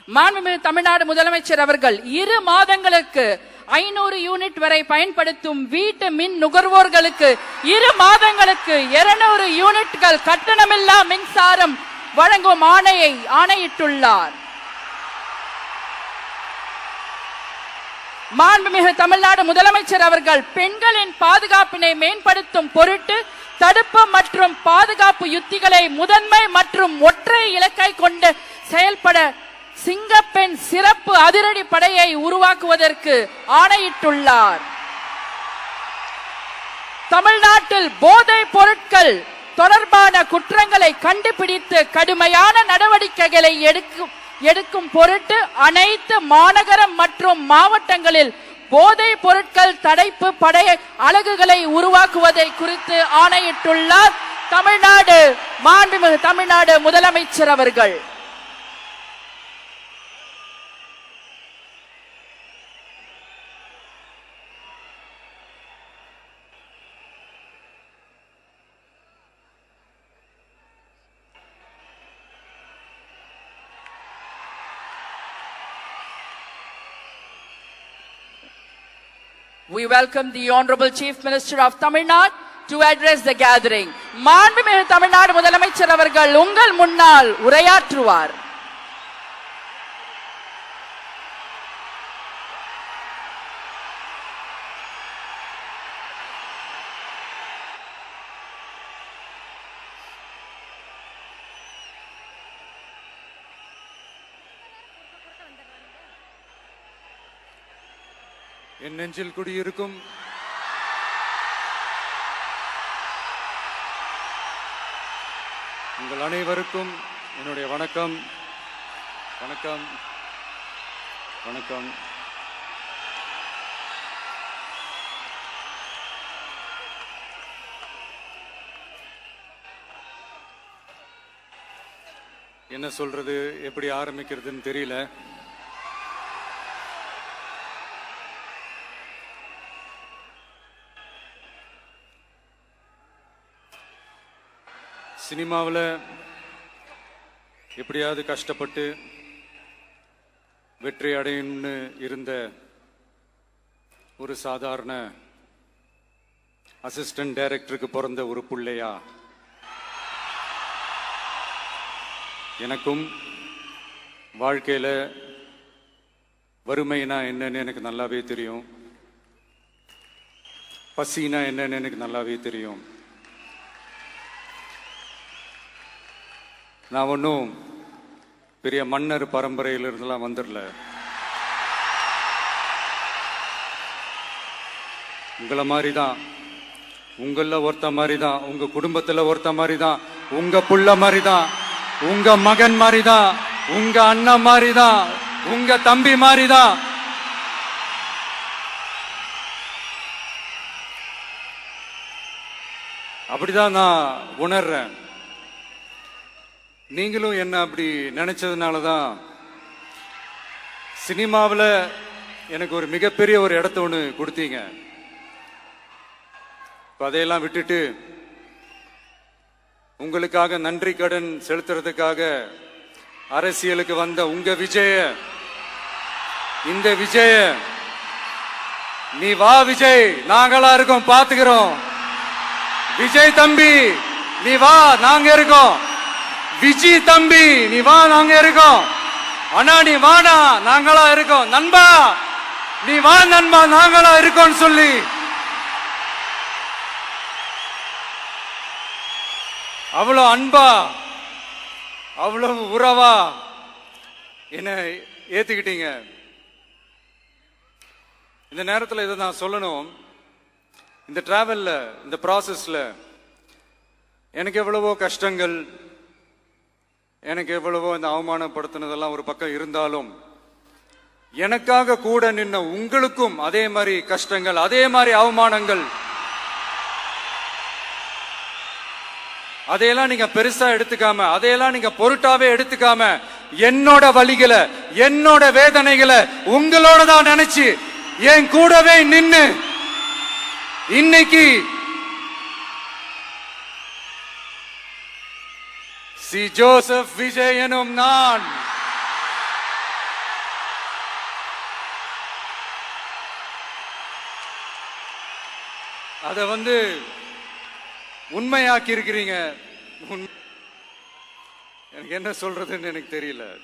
மாண்புமிகு தமிழ்நாடு முதலமைச்சர் அவர்கள் 2 மாதங்களுக்கு 500 யூனிட் வரை பயன்படுத்தும் வீட்டு மின் நுகர்வோர்களுக்கு 2 மாதங்களுக்கு 200 யூனிட்கள் கட்டணமில்லா மின்சாரம் வழங்கும் ஆணையிட்டுள்ளார். மாண்புமிகு தமிழ்நாடு முதலமைச்சர் அவர்கள் பெண்களின் பாதுகாப்பினை மேம்படுத்தும் பொருட்டு தடுப்பு மற்றும் பாதுகாப்பு யுத்திகளை முதன்மை மற்றும் ஒற்றை இலக்கை கொண்டு செயல்பட சிங்கப்பெண் சிறப்பு அதிரடி படையை உருவாக்குவதற்கு ஆணையிட்டுள்ளார். தமிழ்நாட்டில் போதைப் பொருட்கள் தொடர்பான குற்றங்களை கண்டுபிடித்து கடுமையான நடவடிக்கைகளை எடுக்கும் பொருட்டு அனைத்து மாநகரம் மற்றும் மாவட்டங்களில் போதைப் பொருட்கள் தடுப்பு படை அலகுகளை உருவாக்குவதை குறித்து ஆணையிட்டுள்ளார் மாண்புமிகு தமிழ்நாடு முதலமைச்சர் அவர்கள். We welcome the Honorable Chief Minister of Tamil Nadu to address the gathering. மாண்புமிகு தமிழ்நாடு முதலமைச்சர் அவர்கள் உங்கள் முன்னால் உரையாற்றுவார். என் நெஞ்சில் குடியிருக்கும் உங்கள் அனைவருக்கும் என்னுடைய வணக்கம். வணக்கம் வணக்கம். என்ன சொல்றது, எப்படி ஆரம்பிக்கிறதுன்னு தெரியல. சினிமாவில் எப்படியாவது கஷ்டப்பட்டு வெற்றி அடையணும்னு இருந்த ஒரு சாதாரண அசிஸ்டன்ட் டைரக்டருக்கு பிறந்த ஒரு பிள்ளையா எனக்கும் வாழ்க்கையில் வறுமைனா என்னன்னு எனக்கு நல்லாவே தெரியும், பசினா என்னன்னு எனக்கு நல்லாவே தெரியும். நான் ஒன்றும் பெரிய மன்னர் பரம்பரையிலிருந்துலாம் வந்துடல. உங்களை மாதிரி தான், உங்களில் ஒருத்த மாதிரி தான், உங்க குடும்பத்தில் ஒருத்த மாதிரி தான், உங்க புள்ள மாதிரி தான், உங்க மகன் மாதிரி தான், உங்க அண்ணன் மாதிரி தான், உங்க தம்பி மாதிரி தான். அப்படிதான் நான் உணர்றேன். நீங்களும் என்ன அப்படி நினைச்சதுனால தான் சினிமாவில் எனக்கு ஒரு மிகப்பெரிய ஒரு இடத்த ஒன்று கொடுத்தீங்க. அதையெல்லாம் விட்டுட்டு உங்களுக்காக நன்றி கடன் செலுத்துறதுக்காக அரசியலுக்கு வந்த உங்க விஜய, இந்த விஜய, நீ வா விஜய், நாங்களா இருக்கோம், பாத்துக்கிறோம். விஜய் தம்பி நீ வா, நாங்க இருக்கோம். விஜய் தம்பி நீ வா, நாங்க இருக்கோம். அண்ணா நீ வாடா, நாங்களா இருக்கோம். நண்பா நீ வா, நண்பா நாங்களா இருக்கோம் சொல்லி அவ்வளவு அன்பா, அவ்வளவு உறவா என்ன ஏத்துக்கிட்டீங்க. இந்த நேரத்தில் இதை நான் சொல்லணும். இந்த டிராவல்ல, இந்த ப்ராசஸ்ல எனக்கு எவ்வளவோ கஷ்டங்கள், எனக்கு எவ்வளவோ இந்த அவமானப்படுத்தினதெல்லாம் ஒரு பக்கம் இருந்தாலும் எனக்காக கூட நின்ன உங்களுக்கும் அதே மாதிரி கஷ்டங்கள், அதே மாதிரி அவமானங்கள், அதையெல்லாம் நீங்க பெருசா எடுத்துக்காம, அதையெல்லாம் நீங்க பொருட்டாவே எடுத்துக்காம, என்னோட வலிகளை, என்னோட வேதனைகளை உங்களோட தான் நினைச்சு என் கூடவே நின்னு இன்னைக்கு சி ஜோசப் விஜய் எனும் நான் அதை வந்து உண்மையாக்கி இருக்கிறீங்க. எனக்கு என்ன சொல்றதுன்னு எனக்கு தெரியல.